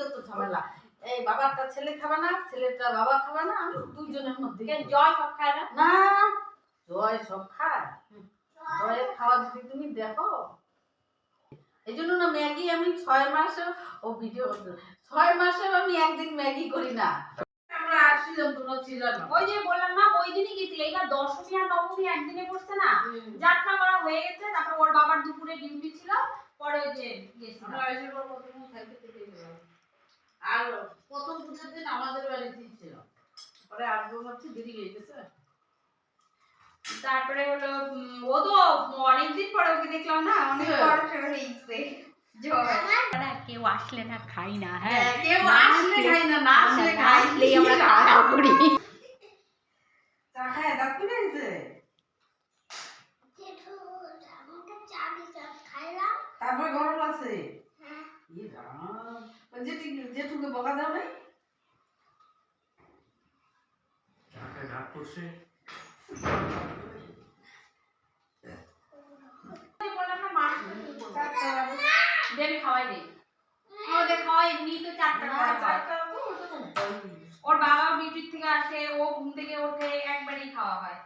যত ঝামেলা। এই বাবারটা ছেলে খাবে না, ছেলেটা বাবা খাবে না, আমি দুইজনের মধ্যে। জয় সব খায় না? না, জয় সব খায়। জয়ের খাওয়া যদি তুমি দেখো, এই জন্য না ম্যাগি আমি 6 মাসে ও ভিডিও 6 মাসেও আমি একদিন ম্যাগি করি না। আমরা আসছিলাম তোমরা ছিল না। ওই যে বললাম না ওই দিনই গেছি, এইবার দশমী আর নবমী একদিনে পড়ছে না, যাত্রা করা হয়ে গেছে। তারপর ওর বাবার দুপুরে ডিউটি ছিল, পরে ওই যে গেছি আমরা এসে পর প্রথম খাইতে পেতে গেলাম। আর প্রথম পুজোর দিন আমাদের বাড়িতে ছিল, পরে আসবো ভাবছি দেরি হয়ে গেছে। তারপরে হলো ও তো অনেকদিন পরে ওকে দেখলাম না, অনেক বড় সড়ো হয়েছে। কেউ আসলে না খাই না, হ্যাঁ কেউ আসলে খাই না, না আসলে খাই আমরা খাওয়া করি। চা খায় দাঁত খুলে গেছে। তারপরে গরম লাগছে। জেঠুকে বকা দাও নাই? ঘাট করছে খাওয়াই নেই, ওদের খাওয়াই এমনি তো 4টা ওর বাবা ডিউটি থেকে আসে, ও ঘুম থেকে ওঠে, একবারই খাওয়া হয়।